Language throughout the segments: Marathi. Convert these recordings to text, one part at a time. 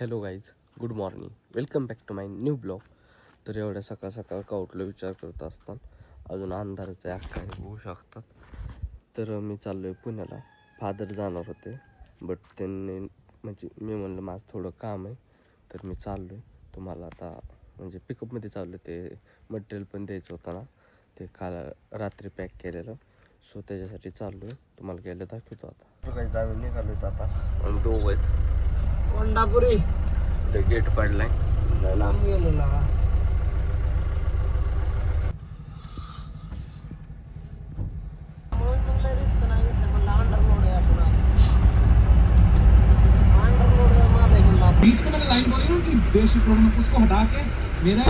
Hello guys, good morning, welcome back to my new blog. तर एवढ्या सकाळ सकाळ का उठलं विचार करत असतात, अजून अंधाराचं अख्खा होऊ शकतात. तर मी चाललो आहे पुण्याला. फादर जाणार होते बट त्यांनी म्हणजे मी म्हणलं माझं थोडं काम आहे तर मी चाललो आहे. तुम्हाला आता म्हणजे पिकअपमध्ये चाललो आहे. ते मटेरियल पण द्यायचं होतं ना, ते काल रात्री पॅक केलेलं, सो त्याच्यासाठी चाललो आहे. तुम्हाला गेलं दाखवतो आता. तर काही जाऊन निघालो आहेत आता, आणि दोघं आहेत. कोंडापुरी ते गेट पडलाय, लांब गेलेला. बीच में मैंने लाइन बोली ना कि देश उसको हटा के मेरा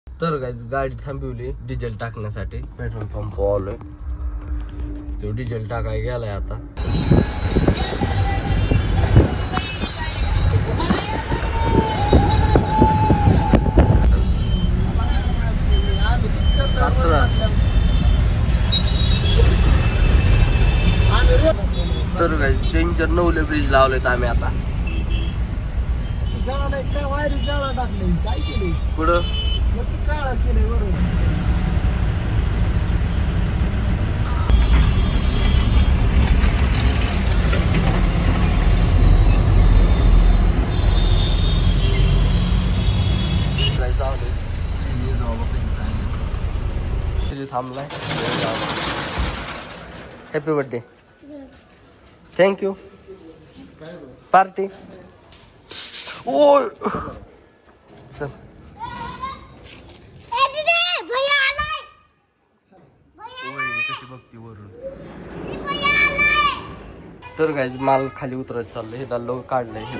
तर गाईज गाडी थांबवली डिझेल टाकण्यासाठी. पेट्रोल पंप आलोय, तो डिझेल टाकाय गेलाय आता. तर गाईज डेंजर नवले ब्रिज लावलेत आम्ही आता. वायरी जाळा टाकले, काय केले पुढं काळा केले बरोबर. थांबलाय. Happy birthday, thank you. पार्टी ओ चल. तर गाईज माल खाली उतरत चाललंय. हे लोक काढलंय हे.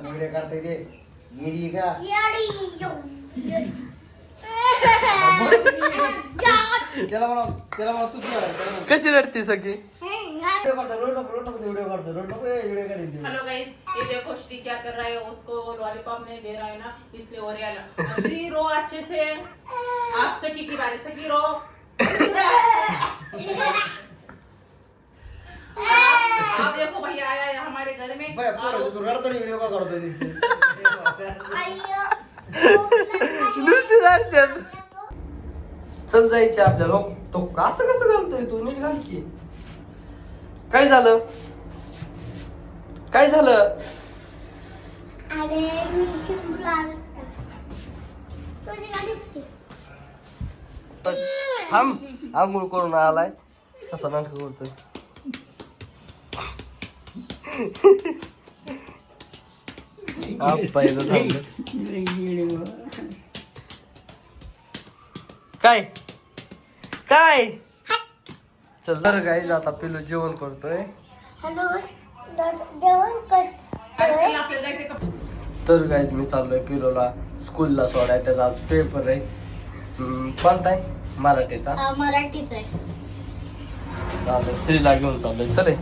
व्हिडिओ काढता येते येडी का त्याला म्हणा तूच कशी रडते सगळी. व्हिडिओ काढतो. हेलो गाइस, ये देखो श्री क्या कर रहा है, उसको लॉलीपॉप नहीं दे रहा है ना, इसलिए हो रहा है. श्री रो अच्छे से, आप सखी की बारी सखी रो. आप देखो भैया आया है हमारे घर में. तू रडतो व्हिडिओ का काढतोय नुसती रडते. चल जायचे आपल्याला. तो असं कसं घालतोय तू, नीट घाल की. काय झालं, काय झालं. थांब, आंघोळ करून आलाय कसा नाटक करतोय. पाहिलं थांबलं. काय काय चल तर गाईज आता पिलू जेवण करतोय. चल आपल्याला जायचं का? तर गाईज मी चाललोय पिलूला स्कूलला सोडाय. त्याचा आज पेपर आहे. कोणता आहे? मराठीचा. मराठीच आहे. चालतंय, श्रीला घेऊन चाललोय. चले.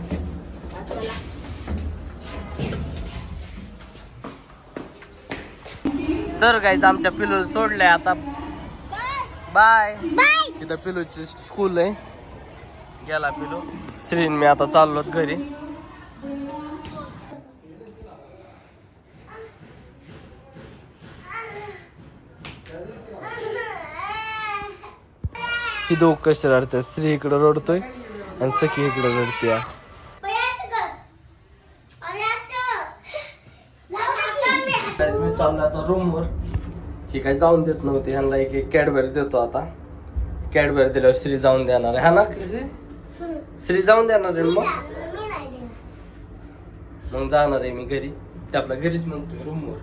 तर गाईज आमच्या पिलू सोडलंय आता. बाय. इथं पिलूची स्कूल आहे. गेला पिलू. श्रीन मी आता चाललो घरी. ही दोघ कशी रडते. श्री इकडे रडतोय आणि सखी इकडे रडते. मी चाललो आता रूमवर. ही काही जाऊन देत नव्हती. ह्यांना एक कॅडबरी देतो आता. कॅडबरी दिल्यावर श्री जाऊन देणार आहे. हा ना श्री जाऊन देणार आहे. मग जाणार आहे मी घरी. ते आपल्या घरीच म्हणतोय, रूमवर.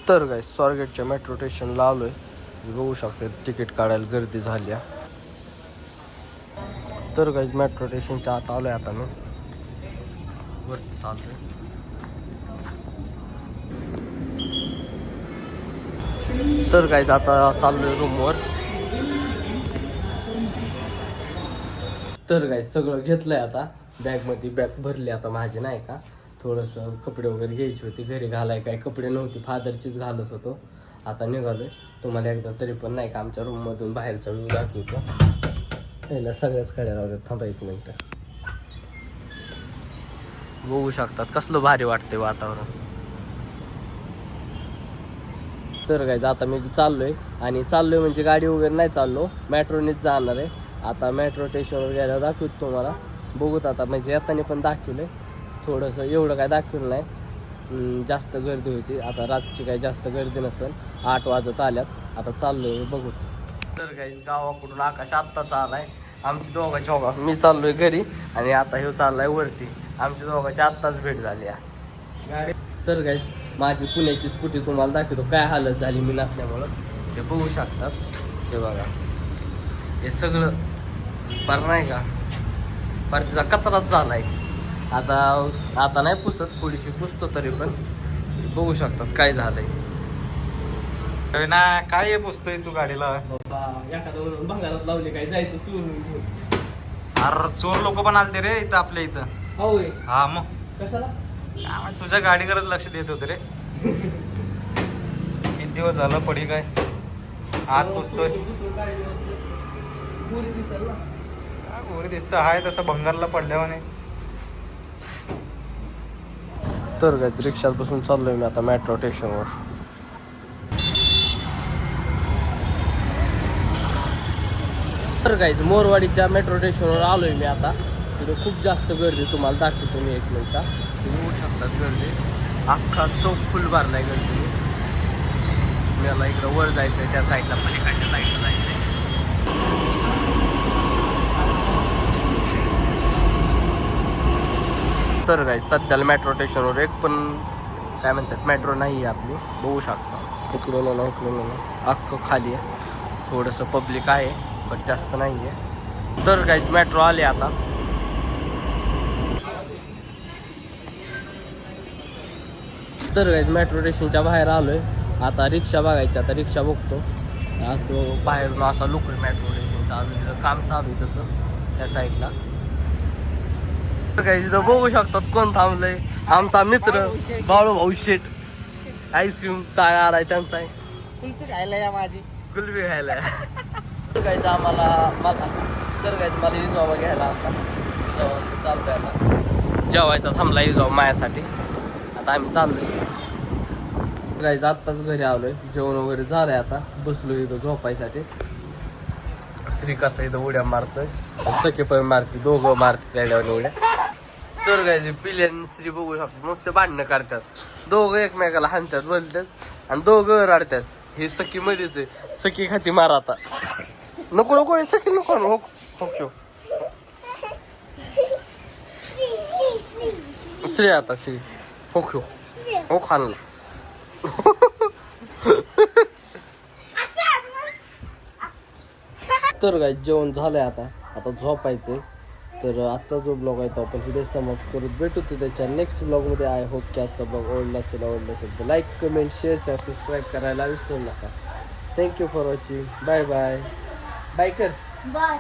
तर काय स्वारगेटच्या मेट्रो स्टेशनला आलोय. बघू शकते तिकीट काढायला गर्दी झाली. तर काय मेट्रो स्टेशनच्या आत आलोय आता मी. वरती चाललोय. तर काय आता चाललोय रूमवर. तर काय सगळं घेतलंय आता बॅगमध्ये. बॅग भरली आता माझी नाही का. थोडंसं कपडे वगैरे घ्यायची होती घरी घालाय. काय कपडे नव्हती फादरचीच घालत होतो. आता निघालोय. तुम्हाला एकदा तरी पण नाही का आमच्या रूममधून बाहेरचा व्ह्यू दाखवतो. पहिला सगळ्याच कड्या लावतात. थांबा एक मिनटं. बघू शकतात कसलं भारी वाटतंय वातावरण. तर काय आता मी चाललोय आणि चाललोय म्हणजे गाडी वगैरे नाही चाललो. मेट्रोनेच जाणार आहे. आता मेट्रो स्टेशनवर गेल्यावर दाखवतो तुम्हाला. बघूत आता म्हणजे येताना पण दाखवलंय थोडंसं. एवढं काय दाखवलं नाही. जास्त गर्दी होती. आता रातची काही जास्त गर्दी नसेल. 8 वाजत आल्यात. आता चाललोय बघूत. तर काही गावाकडून आकाश आत्ताचा आलाय. आमची दोघांची होगा मी चाललोय घरी आणि आता हे चाललाय वरती. आमची दोघांची आत्ताच भेट झाली आहे गाडी. तर काही माझी पुण्याची स्कूटी तुम्हाला दाखवतो काय हालत झाली मी नसल्यामुळं. ते बघू शकतात. हे बघा हे सगळं पर नाही का पर तिचा कचराच झालाय. आता नाही पुसत. थोडीशी पुसतो तरी पण. बघू शकतात काय झालंय. ना काय आहे पुसतोय तू गाडीला. एखादं भंगारात लावले काय जायचं तू. अरे चोर लोक पण आलते रे इथं आपल्या इथं. होय हा मग कशाला काय माहित, तुझ्या गाडीकडे लक्ष देत होते रे. किती दिवस झालं पडी काय आज पुसतोय. गोरी दिसत हाय तसं भंगारला पडल्यावाने. तर काय रिक्षात बसून चाललोय मी आता मेट्रो स्टेशनवर. तर काय मोरवाडीच्या मेट्रो स्टेशनवर आलोय मी आता. तिथे खूप जास्त गर्दी तुम्हाला दाखवतो मी एक मिनिटा. तुम्ही होऊ शकतात गर्दी. अख्खा चौक फुल भरलाय गर्दी. मला इकडं वर जायचंय त्या साईडला पलीकडच्या साईडला जायचंय. तर काय सध्याला मेट्रो स्टेशनवर एक पण काय म्हणतात मेट्रो नाही आहे आपली. बघू शकता इकडून अख्खं खाली आहे. थोडंसं पब्लिक आहे पण जास्त नाही आहे. तर काहीच मेट्रो आले आता. तर काहीच मेट्रो स्टेशनच्या बाहेर आलोय. आता रिक्षा बघायची. आता रिक्षा बघतो. असं बाहेरून असा लुक मेट्रो स्टेशन चालू काम चालू आहे तसं त्या साईडला. काही तिथं बघू शकतात कोण थांबलंय. आमचा मित्र बाळू भाऊ शेट. आईस्क्रीम आलाय त्यांचा. कुल्फी खायला या माझी. कुल्फी खायला. तर काहीच आम्हाला तर काहीच मला इजोबा घ्यायला आता चालतोय. आता जेवायचा थांबला इजोबा माझ्यासाठी. आता आम्ही चाललोय. काहीच आत्ताच घरी आलोय. जेवण वगैरे झालंय. आता बसलो इथं झोपायसाठी. स्त्री कसं इथं उड्या मारतोय. सखे पण मारते. दोघं मारते त्याच्यावर उड्या. तर काय पिल्यान स्त्री बघू शकतो नुसते भांडणं करतात. दोघं एकमेकाला हाणतात बोलतात आणि दोघं रडतात. हे सखी मध्येच आहे. सखी खाती मार आता. नको नको सखी नको. हो हो श्री आता श्री हो हो खाल्ला. तर काय जेवण झालंय. आता झोपायचंय. तर आजचा जो ब्लॉग आहे तो आपण तिथे समाप्त करू. भेटू त्याच्या नेक्स्ट ब्लॉगमध्ये. आय होप की आजचा ब्लॉग आवडला असेल तर लाईक कमेंट शेअर सबस्क्राईब करायला विसरू नका. Thank you for watching. Bye bye. Bye कर. बाय.